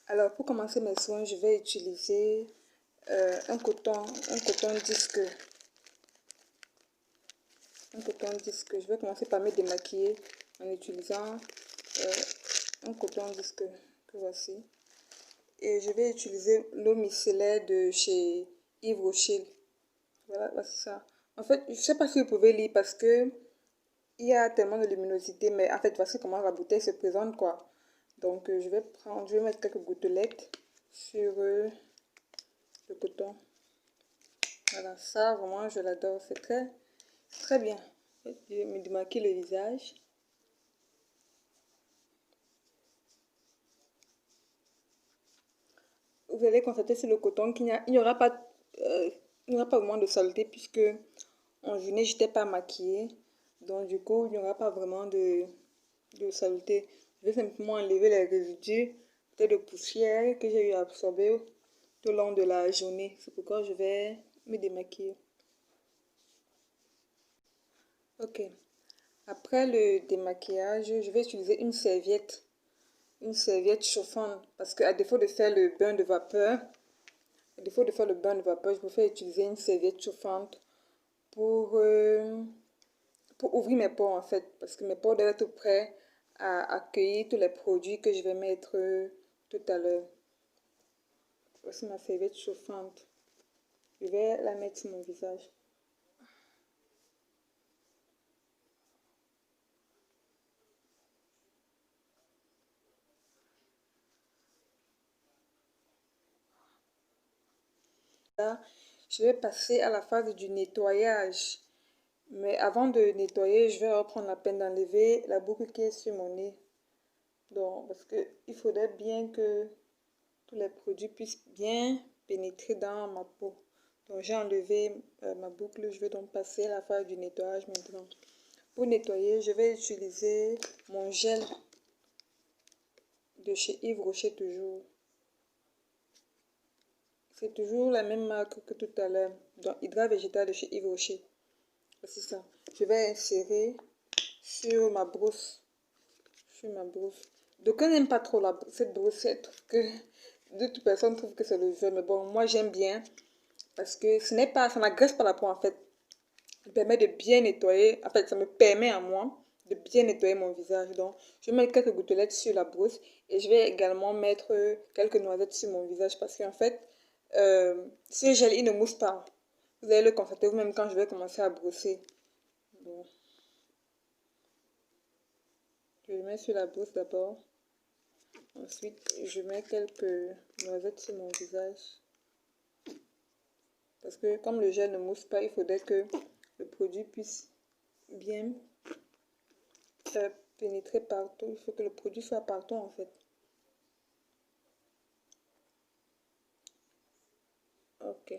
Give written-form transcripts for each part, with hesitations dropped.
Alors, pour commencer mes soins, je vais utiliser un coton disque. Un coton disque. Je vais commencer par me démaquiller en utilisant un coton disque que voici. Et je vais utiliser l'eau micellaire de chez Yves Rocher. Voilà, voici ça. En fait, je ne sais pas si vous pouvez lire parce que il y a tellement de luminosité, mais en fait, voici comment la bouteille se présente, quoi. Donc, je vais mettre quelques gouttelettes sur le coton. Voilà, ça, vraiment, je l'adore. C'est très, très bien. Je vais me démaquiller le visage. Vous allez constater sur le coton qu'il n'y aura pas, il n'y aura pas vraiment de saleté puisque en journée, je n'étais pas maquillée. Donc, du coup, il n'y aura pas vraiment de saleté. Je vais simplement enlever les résidus peut-être de poussière que j'ai eu à absorber tout au long de la journée. C'est pourquoi je vais me démaquiller. Ok. Après le démaquillage, je vais utiliser une serviette chauffante parce qu'à défaut de faire le bain de vapeur, je préfère utiliser une serviette chauffante pour, euh, pour ouvrir mes pores en fait parce que mes pores doivent être prêts à accueillir tous les produits que je vais mettre tout à l'heure. Voici ma serviette chauffante. Je vais la mettre sur mon visage. Là, je vais passer à la phase du nettoyage. Mais avant de nettoyer, je vais reprendre la peine d'enlever la boucle qui est sur mon nez. Donc, parce qu'il faudrait bien que tous les produits puissent bien pénétrer dans ma peau. Donc, j'ai enlevé ma boucle. Je vais donc passer à la phase du nettoyage maintenant. Pour nettoyer, je vais utiliser mon gel de chez Yves Rocher toujours. C'est toujours la même marque que tout à l'heure. Donc, Hydra Végétal de chez Yves Rocher. C'est ça. Je vais insérer sur ma brosse. Sur ma brosse. D'aucuns n'aiment pas trop cette brossette. Que d'autres personnes trouvent que c'est le jeu. Mais bon, moi j'aime bien. Parce que ce n'est pas, ça n'agresse pas la peau en fait. Ça me permet de bien nettoyer. En fait, ça me permet à moi de bien nettoyer mon visage. Donc, je vais mettre quelques gouttelettes sur la brosse. Et je vais également mettre quelques noisettes sur mon visage. Parce qu'en fait, ce gel, il ne mousse pas. Vous allez le constater vous-même quand je vais commencer à brosser. Donc, je le mets sur la brosse d'abord. Ensuite, je mets quelques noisettes sur mon visage. Parce que comme le gel ne mousse pas, il faudrait que le produit puisse bien pénétrer partout. Il faut que le produit soit partout en fait. Ok.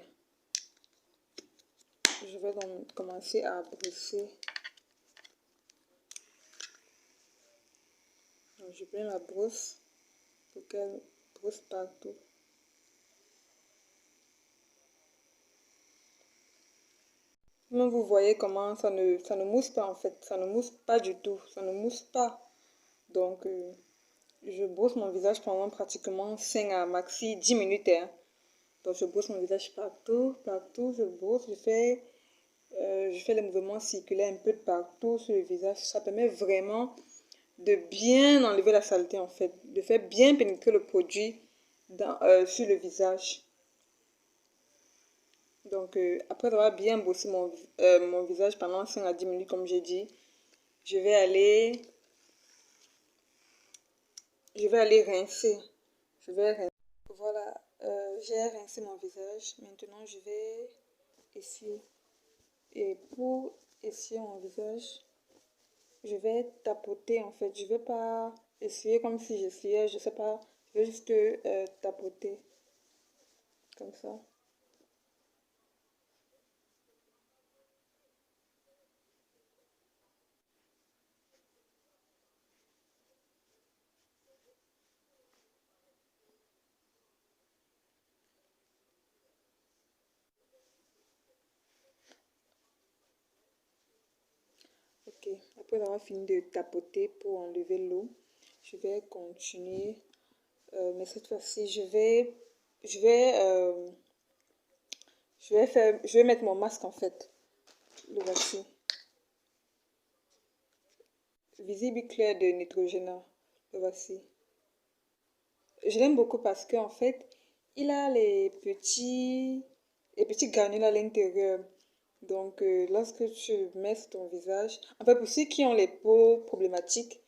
Je vais donc commencer à brosser. Donc, je prends ma brosse pour qu'elle brosse partout. Même vous voyez comment ça ne mousse pas en fait. Ça ne mousse pas du tout. Ça ne mousse pas. Donc, je brosse mon visage pendant pratiquement 5 à maxi 10 minutes. Hein. Donc, je brosse mon visage partout, partout. Je brosse, je fais les mouvements circulaires un peu de partout sur le visage. Ça permet vraiment de bien enlever la saleté en fait. De faire bien pénétrer le produit sur le visage. Donc, après avoir bien brossé mon visage pendant 5 à 10 minutes, comme j'ai dit, je vais aller rincer. Je vais rincer. Voilà, j'ai rincé mon visage. Maintenant, je vais essuyer. Et pour essuyer mon visage, je vais tapoter en fait. Je ne vais pas essuyer comme si j'essuyais, je sais pas. Je vais juste tapoter comme ça. Ok, après avoir fini de tapoter pour enlever l'eau, je vais continuer Mais cette fois-ci, je vais, je vais mettre mon masque en fait. Le voici. Visible clair de Neutrogena. Le voici. Je l'aime beaucoup parce qu'en fait, il a les petits granules à l'intérieur. Donc, lorsque tu mets sur ton visage, en fait, pour ceux qui ont les peaux problématiques,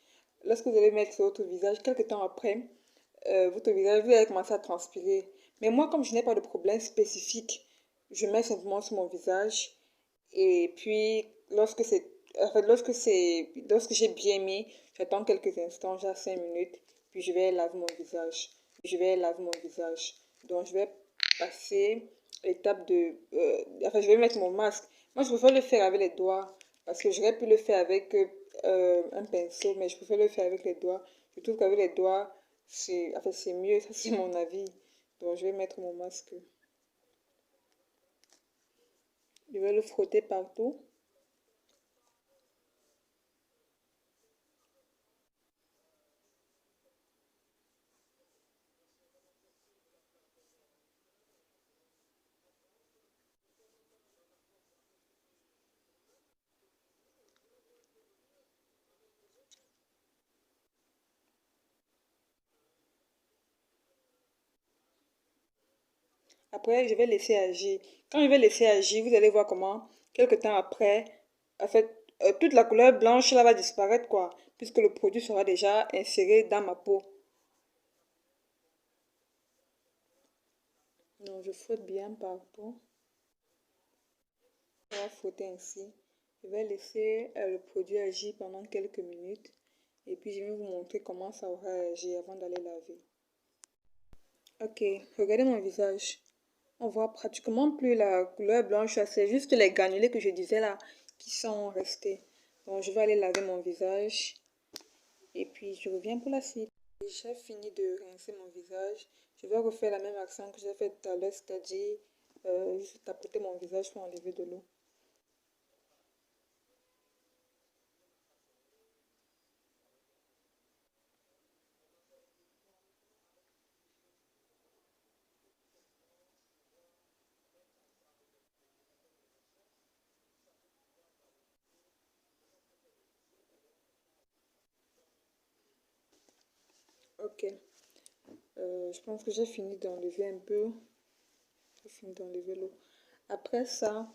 lorsque vous allez mettre sur votre visage, quelques temps après, votre visage, vous allez commencer à transpirer. Mais moi, comme je n'ai pas de problème spécifique, je mets simplement sur mon visage. Et puis, lorsque j'ai bien mis, j'attends quelques instants, genre 5 minutes, puis je vais laver mon visage. Je vais laver mon visage. Donc, je vais passer l'étape enfin, je vais mettre mon masque. Moi, je préfère le faire avec les doigts, parce que j'aurais pu le faire avec un pinceau, mais je préfère le faire avec les doigts. Je trouve qu'avec les doigts, c'est mieux, ça c'est mon avis. Donc, je vais mettre mon masque. Je vais le frotter partout. Après, je vais laisser agir. Quand je vais laisser agir, vous allez voir comment, quelques temps après, en fait, toute la couleur blanche là va disparaître, quoi, puisque le produit sera déjà inséré dans ma peau. Donc, je frotte bien partout. Je vais frotter ainsi. Je vais laisser le produit agir pendant quelques minutes. Et puis, je vais vous montrer comment ça aura agi avant d'aller laver. Ok, regardez mon visage. On voit pratiquement plus la couleur blanche, c'est juste les granulés que je disais là qui sont restés. Donc je vais aller laver mon visage et puis je reviens pour la suite. J'ai fini de rincer mon visage. Je vais refaire la même action que j'ai faite tout à l'heure, c'est-à-dire juste tapoter mon visage pour enlever de l'eau. Ok, je pense que j'ai fini d'enlever un peu. J'ai fini d'enlever l'eau. Après ça,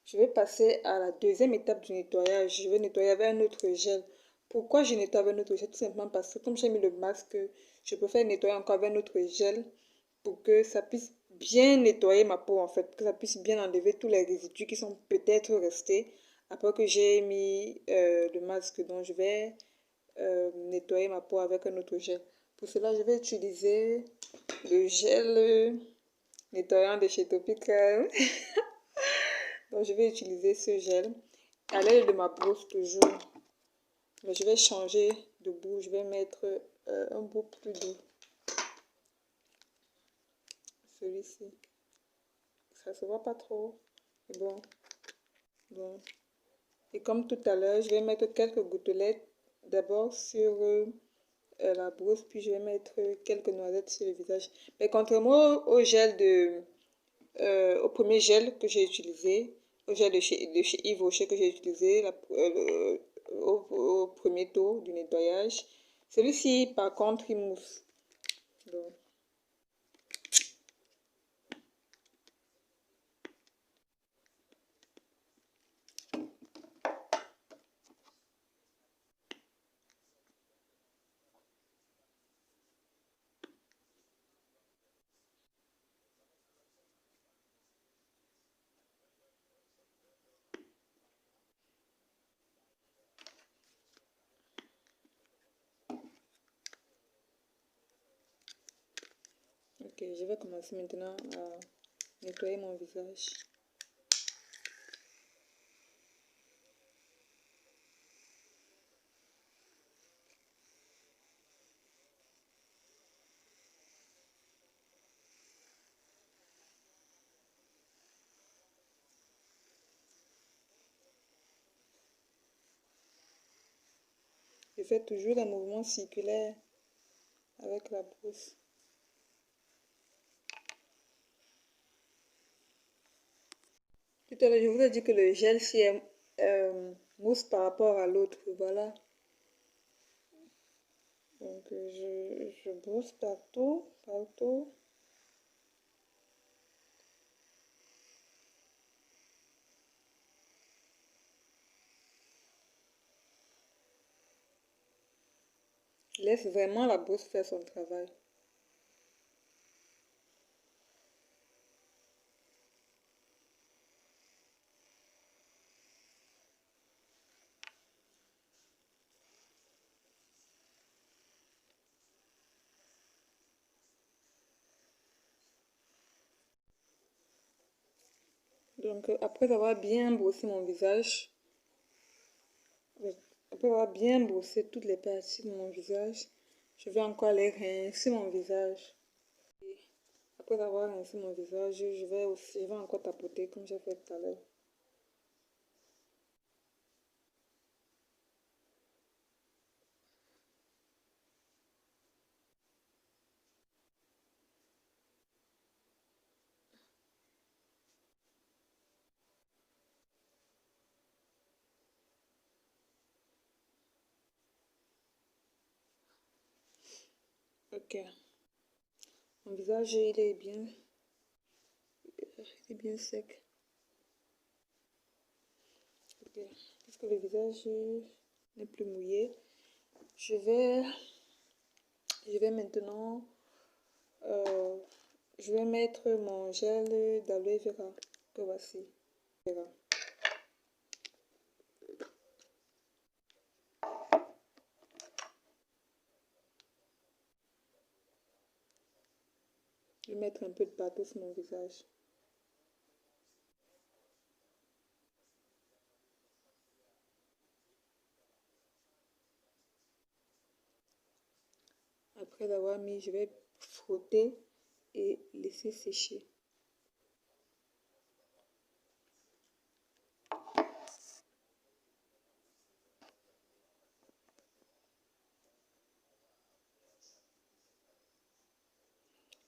je vais passer à la deuxième étape du nettoyage. Je vais nettoyer avec un autre gel. Pourquoi je nettoie avec un autre gel? Tout simplement parce que comme j'ai mis le masque, je préfère nettoyer encore avec un autre gel pour que ça puisse bien nettoyer ma peau en fait, que ça puisse bien enlever tous les résidus qui sont peut-être restés après que j'ai mis le masque. Donc je vais nettoyer ma peau avec un autre gel. Pour cela, je vais utiliser le gel nettoyant de chez Topical. Donc, je vais utiliser ce gel à l'aide de ma brosse toujours. Mais je vais changer de bout. Je vais mettre un bout plus doux. Celui-ci. Ça se voit pas trop. Bon. Bon. Et comme tout à l'heure, je vais mettre quelques gouttelettes d'abord sur la brosse, puis je vais mettre quelques noisettes sur le visage. Mais contrairement au gel au premier gel que j'ai utilisé, au gel de chez Yves Rocher que j'ai utilisé au premier tour du nettoyage. Celui-ci, par contre, il mousse. Donc, ok, je vais commencer maintenant à nettoyer mon visage. Je fais toujours des mouvements circulaires avec la brosse. Tout à l'heure, je vous ai dit que le gel, si est mousse par rapport à l'autre, voilà. Donc, je brosse partout, partout. Laisse vraiment la brosse faire son travail. Donc, après avoir bien brossé mon visage, après avoir bien brossé toutes les parties de mon visage, je vais encore aller rincer mon visage. Et après avoir rincé mon visage, je vais encore tapoter comme j'ai fait tout à l'heure. Ok. Mon visage, il est bien sec. Ok. Puisque le visage n'est plus mouillé, je vais, je vais maintenant, euh, je vais mettre mon gel d'aloe vera que voici. Vera. Je vais mettre un peu de partout sur mon visage. Après l'avoir mis, je vais frotter et laisser sécher.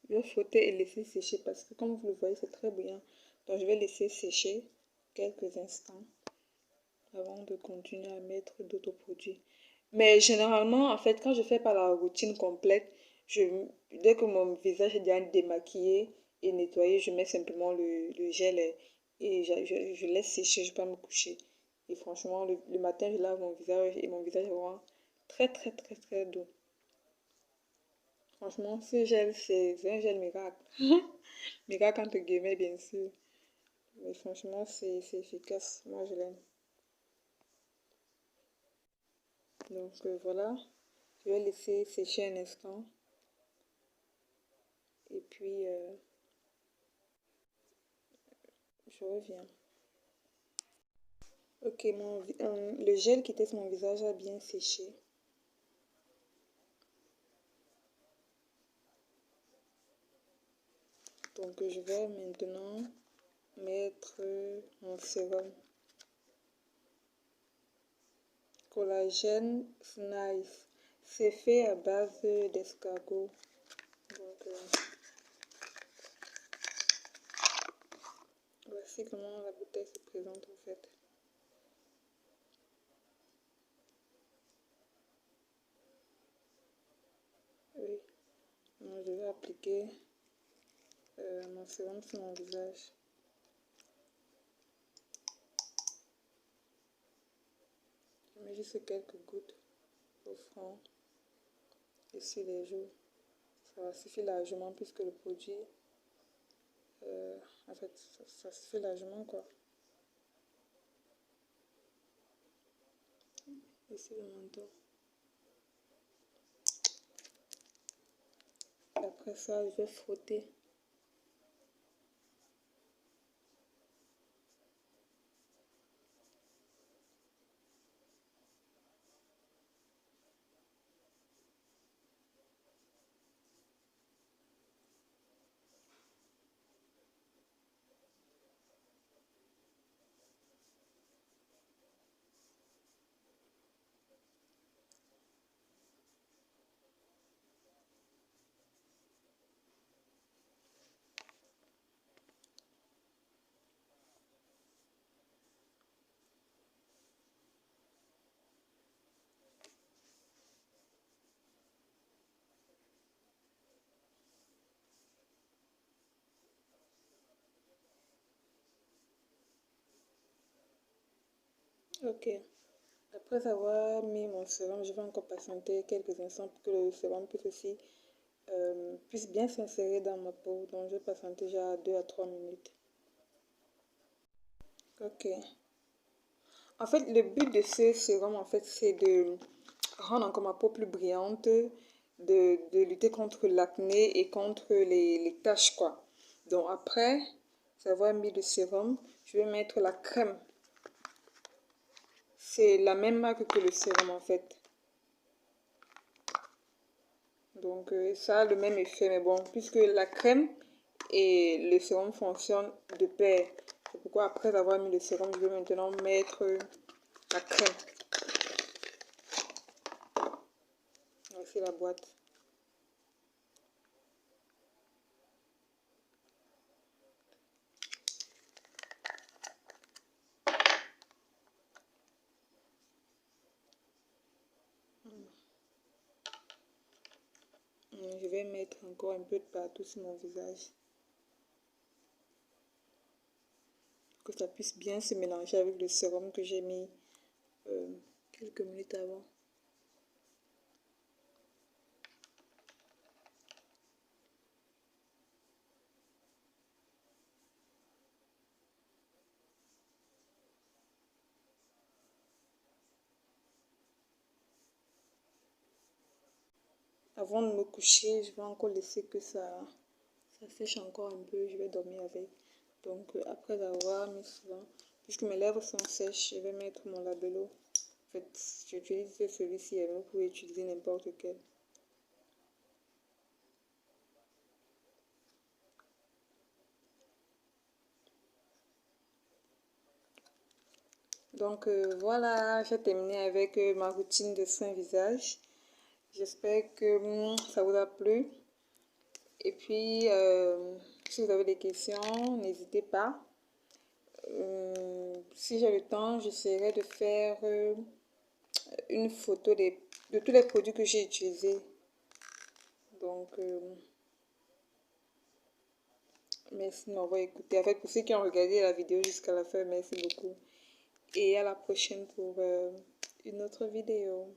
Je vais frotter et laisser sécher parce que comme vous le voyez, c'est très bouillant. Donc je vais laisser sécher quelques instants avant de continuer à mettre d'autres produits. Mais généralement, en fait, quand je fais pas la routine complète, dès que mon visage est déjà démaquillé et nettoyé, je mets simplement le gel et je laisse sécher, je ne vais pas me coucher. Et franchement, le matin, je lave mon visage et mon visage est vraiment très, très, très, très doux. Franchement, ce gel, c'est un gel miracle. Miracle entre guillemets, bien sûr. Mais franchement, c'est efficace. Moi, je l'aime. Donc voilà, je vais laisser sécher un instant. Et puis, je reviens. Ok, le gel qui était sur mon visage a bien séché. Donc, je vais maintenant mettre mon sérum. Collagène Nice. C'est fait à base d'escargot. Donc, voici comment la bouteille se présente en fait. Oui, donc, je vais appliquer mon sérum sur mon visage. Je mets juste quelques gouttes au front et sur les joues. Ça va suffire largement puisque le produit, en fait, ça suffit largement quoi. Ici le menton. Après ça, je vais frotter. Ok. Après avoir mis mon sérum, je vais encore patienter quelques instants pour que le sérum puisse aussi puisse bien s'insérer dans ma peau. Donc je vais patienter déjà 2 à 3 minutes. Ok. En fait, le but de ce sérum, en fait, c'est de rendre encore ma peau plus brillante, de lutter contre l'acné et contre les taches, quoi. Donc après avoir mis le sérum, je vais mettre la crème. C'est la même marque que le sérum, en fait. Donc ça a le même effet, mais bon, puisque la crème et le sérum fonctionnent de pair. C'est pourquoi après avoir mis le sérum, je vais maintenant mettre la crème. Voici la boîte. Je vais mettre encore un peu de partout sur mon visage. Que ça puisse bien se mélanger avec le sérum que j'ai mis quelques minutes avant. Avant de me coucher, je vais encore laisser que ça sèche encore un peu. Je vais dormir avec. Donc après avoir mis cela, puisque mes lèvres sont sèches, je vais mettre mon labello. En fait, j'utilise celui-ci, mais vous pouvez utiliser n'importe quel. Donc voilà, j'ai terminé avec ma routine de soin visage. J'espère que ça vous a plu. Et puis, si vous avez des questions, n'hésitez pas. Si j'ai le temps, j'essaierai de faire une photo de tous les produits que j'ai utilisés. Donc, merci de m'avoir écouté. En fait, pour ceux qui ont regardé la vidéo jusqu'à la fin, merci beaucoup. Et à la prochaine pour une autre vidéo.